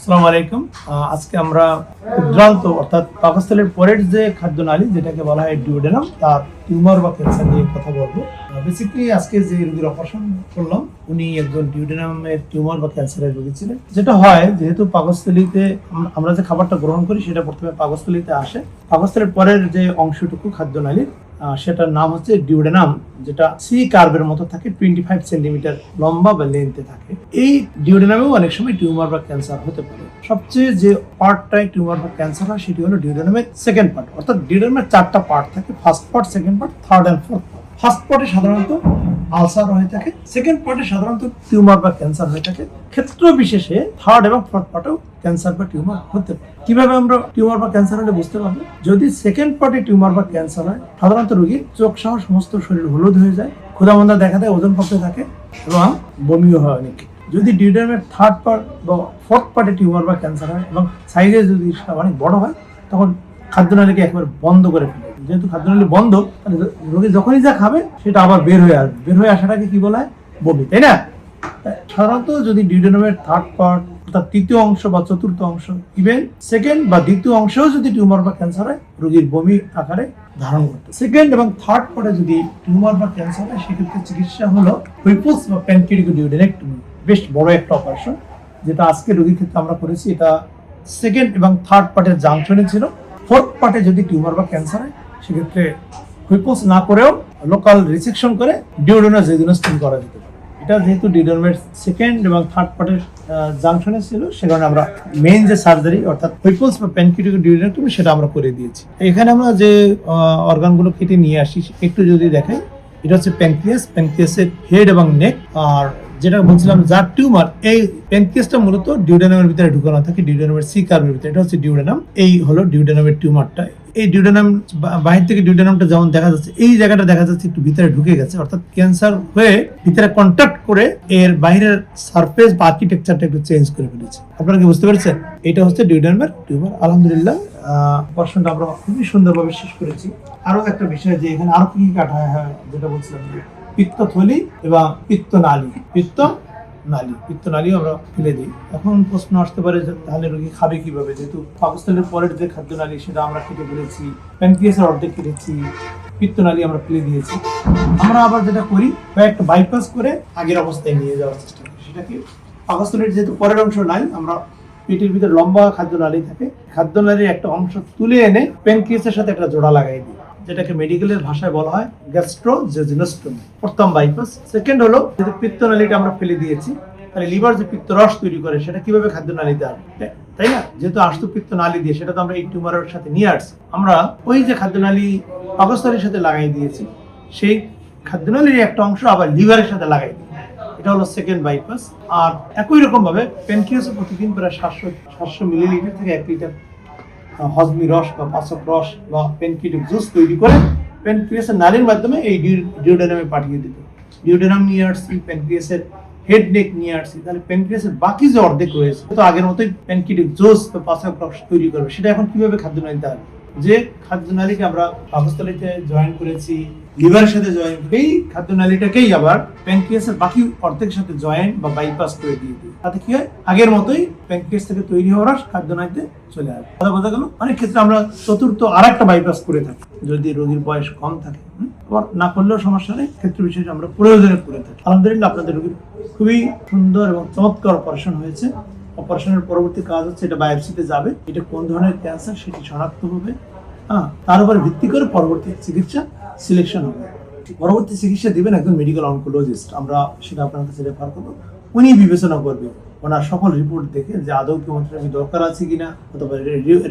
আসসালামু আলাইকুম। আজকে আমরা ক্ষুদ্রান্ত অর্থাৎ পাকস্থলীর পরের যে খাদ্যনালী যেটাকে বলা হয় ডিউডেনাম তার টিউমার বা ক্যান্সার নিয়ে কথা বলবো। বেসিক্যালি আজকে যে রোগীর অপারেশন করলাম উনি একজন ডিউডেনামের টিউমার বা ক্যান্সারের রোগী ছিলেন। যেটা হয় যেহেতু পাকস্থলীতে আমরা যে খাবারটা গ্রহণ করি সেটা প্রথমে পাকস্থলীতে আসে। পাকস্থলীর পরের যে অংশটুকু খাদ্যনালীর সেটার নাম হচ্ছে ডিউডেনাম, যেটা সি কার্ভের মতো থাকে, 25 সেন্টিমিটার লম্বা বা লেন্থে থাকে। এই ডিউডেনামেও অনেক সময় টিউমার বা ক্যান্সার হতে পারে। সবচেয়ে যে পার্টটাই টিউমার বা ক্যান্সার হয় সেটি হলো ডিউডেনামের সেকেন্ড পার্ট। অর্থাৎ ডিউডেনামের 4টা পার্ট থাকে, first part, second part, third and fourth part. First পার্টে সাধারণত আলসার হয়ে থাকে, সেকেন্ড পার্টে সাধারণত টিউমার বা ক্যান্সার হয়ে থাকে। ক্ষেত্র বিশেষে থার্ড এবং ফোর্থ পার্টেও ক্যান্সার বা টিউমার হতে পারে। কিভাবে আমরা টিউমার বা ক্যান্সার হলে বুঝতে পারবো? যদি সেকেন্ড পার্টে টিউমার বা ক্যান্সার হয়, সাধারণত রোগীর চোখ সহ সমস্ত শরীর হলুদ হয়ে যায়, ক্ষুধা দেখা দেয়, ওজন কমতে থাকে এবং বমিও হয় অনেকে। যদি ডিউডেনামের থার্ড পার্ট বা ফোর্থ পার্টে টিউমার বা ক্যান্সার হয় এবং সাইজে যদি অনেক বড় হয়, তখন খাদ্যনালীকে একবার বন্ধ করে ফেলে। যেহেতু খাদ্যনালী বন্ধ, রোগী যখনই যা খাবে সেটা আবার বের হয়ে আসবে। বের হয়ে আসাটাকে কি বলা হয়? বমি, তাই না? সাধারণত যদি ডিউডেনামের থার্ড পার্ট অর্থাৎ তৃতীয় অংশ বা চতুর্থ অংশ, ইভেন সেকেন্ড বা দ্বিতীয় অংশেও যদি টিউমার বা ক্যান্সার হয়, রোগীর বমি আকারে ধারণ করতে। সেকেন্ড এবং থার্ড পার্টে যদি টিউমার বা ক্যান্সার হয়, সেক্ষেত্রে চিকিৎসা হলো হুইপলস বা প্যানক্রিয়াটিকোডিউডেনেক্টমি। বেশ বড় একটা অপারেশন, যেটা আজকে রোগীর ক্ষেত্রে আমরা করেছি। এটা সেকেন্ড এবং থার্ড পার্টের জাংশনে ছিল। ফোর্থ পার্টে যদি টিউমার বা ক্যান্সার হয়, সেক্ষেত্রে হুইপলস না করেও লোকাল রিসেকশন করে ডিউডেনোজেজুনোস্টমি করা যেতে পারে। এটা যেহেতু ডিউডেনামের সেকেন্ড এবং থার্ড পার্টের জাংশনে ছিল, সে কারণে আমরা মেইন যে সার্জারি অর্থাৎ হুইপলস বা প্যানক্রিয়াটিকোডিউডেনেক্টমি সেটা আমরা করে দিয়েছি। এখানে আমরা যে অর্গানগুলো কেটে নিয়ে আসি একটু যদি দেখাই, এটা হচ্ছে প্যানক্রিয়াসের হেড এবং নেক। আর যেটা বলছিলাম যার টিউমার, এই প্যানক্রিয়াসটা মূলত ডিউডেনামের ভিতরে ঢুকানো থাকে, ডিউডেনামের সি কার্ভের ভিতরে। এটা হচ্ছে ডিউডেনাম। এই হলো ডিউডেনামের টিউমারটা। এই ডিউডেনাম বাহির থেকে ডিউডেনামটা যেমন দেখা যাচ্ছে, এই জায়গাটা দেখা যাচ্ছে একটু ভিতরে ঢুকে গেছে, অর্থাৎ ক্যান্সার হয়ে ভিতরে কন্ট্যাক্ট করে এর বাইরের সারফেস বা আর্কিটেকচারটা একটু চেঞ্জ করে ফেলেছে। আপনারা কি বুঝতে পেরেছেন? এটা হচ্ছে ডিউডেনামের টিউমার। আলহামদুলিল্লাহ অপারেশনটা আমরা খুবই সুন্দরভাবে শেষ করেছি। আরো একটা বিষয় যে এখানে আরো কি কাটা হয়, যেটা বলছিলাম যে পিত্তথলি এবং পিত্তনালীও আমরা ফেলে দিই। এখন প্রশ্ন আসতে পারে যে তাহলে রোগী খাবে কিভাবে? যেহেতু পাকস্থলীর পরের যে খাদ্যনালী সেটা আমরা কেটে ফেলেছি, প্যানক্রিয়াসের অর্ধেক কেটেছি, পিত্তনালী আমরা ফেলে দিয়েছি। আমরা আবার যেটা করি, কয়েকটা বাইপাস করে আগের অবস্থায় নিয়ে যাওয়ার চেষ্টা করি। সেটাকে পাকস্থলীর যেহেতু পরের অংশ নাই, আমরা পেটের ভিতরে লম্বা খাদ্যনালী থাকে, খাদ্যনালীর একটা অংশ তুলে এনে প্যানক্রিয়াসের সাথে একটা জোড়া লাগাই দিই, যেটাকে মেডিকেলের ভাষায় বলা হয় গ্যাস্ট্রোজেজুনোস্টমি। প্রথম বাইপাস। সেকেন্ড হলো যেহেতু পিত্তনালীটা আমরা ফেলে দিয়েছি, তাহলে লিভার যে পিত্তরস তৈরি করে সেটা কিভাবে খাদ্যনালীতে আসবে, তাই না? যেহেতু আসতো পিত্তনালী দিয়ে, সেটা তো আমরা এই টিউমারের সাথে নিয়ে আসছি। আমরা ওই যে খাদ্যনালী পাকস্থলীর সাথে লাগাই দিয়েছি, সেই খাদ্যনালীর একটা অংশ আবার লিভারের সাথে লাগাই দিই। এটা হলো সেকেন্ড বাইপাস। আর একই রকম ভাবে প্যানক্রিয়াসে প্রতিদিন প্রায় 700 মিলিলিটার থেকে 1 লিটার হজমি রস বা পাচক রস বা প্যানক্রিয়াটিক জুস তৈরি করে প্যানক্রিয়াসের নালীর মাধ্যমে এই ডিউডেনামে পাঠিয়ে দিত। ডিউডেনাম নিয়ে আসছি, প্যানক্রিয়াসের হেড নেক নিয়ে আসছি, তাহলে প্যানক্রিয়াসের বাকি যে অর্ধেক রয়েছে, তো আগের মতোই প্যানক্রিয়াটিক জুস বা পাচক রস তৈরি করবে। সেটা এখন কিভাবে খাদ্যনালীতে আসবে? যে খাদ্যনালীকে আমরা পাকস্থলীতে জয়েন করেছি, লিভারের সাথে জয়েন, এই খাদ্যনালীটাকেই আবার প্যানক্রিয়াসের বাকি অর্ধেকের সাথে জয়েন বা বাইপাস করে দিয়ে দিই। তাতে কি হয়? আগের মতোই প্যানক্রিয়াস থেকে তৈরি হওয়া রস খাদ্যনালীতে চলে আসবে। কথা বোঝা গেল? অনেক ক্ষেত্রে আমরা চতুর্থ আরেকটা বাইপাস করে থাকি যদি রোগীর বয়স কম থাকে। আবার না করলেও সমস্যা নেই, ক্ষেত্র বিশেষে আমরা প্রয়োজনে করে থাকি। আলহামদুলিল্লাহ আপনাদের রোগীর খুবই সুন্দর এবং চমৎকার অপারেশন হয়েছে। অপারেশনের পরবর্তী কাজ হচ্ছে এটা বায়োপসিতে যাবে, এটা কোন ধরনের ক্যান্সার সেটি শনাক্ত হবে। তার উপর ভিত্তি করে পরবর্তী চিকিৎসা সিলেকশন হবে। পরবর্তী চিকিৎসা দিবেন একজন মেডিকেল অনকোলজিস্ট। আমরা সেটা আপনার কাছে রেফার করবো, উনি বিবেচনা করবে ওনার সকল রিপোর্ট দেখে যে আদৌ কেমোথেরাপি দরকার আছে কিনা, অথবা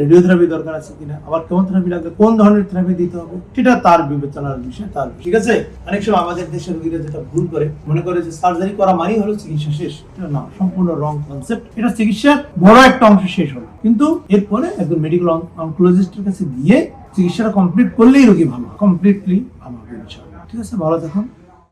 রেডিওথেরাপি দরকার আছে কিনা, আবার কেমোথেরাপি লাগলে কোন ধরনের থেরাপি দিতে হবে, সেটা তার বিবেচনার বিষয়। তার ঠিক আছে। অনেক সময় আমাদের দেশের রোগীরা যেটা ভুল করে, মনে করে যে সার্জারি করা মানেই হলো চিকিৎসা শেষ। এটা না, সম্পূর্ণ রং কনসেপ্ট। এটা চিকিৎসার বড় একটা অংশ শেষ হলো, কিন্তু এরপরে একজন মেডিকেল অনকোলজিস্টের কাছে গিয়ে চিকিৎসাটা কমপ্লিট করলেই রোগী ভালো, কমপ্লিটলি ভালো হবে ইনশাআল্লাহ। ঠিক আছে, ভালো থাকুন।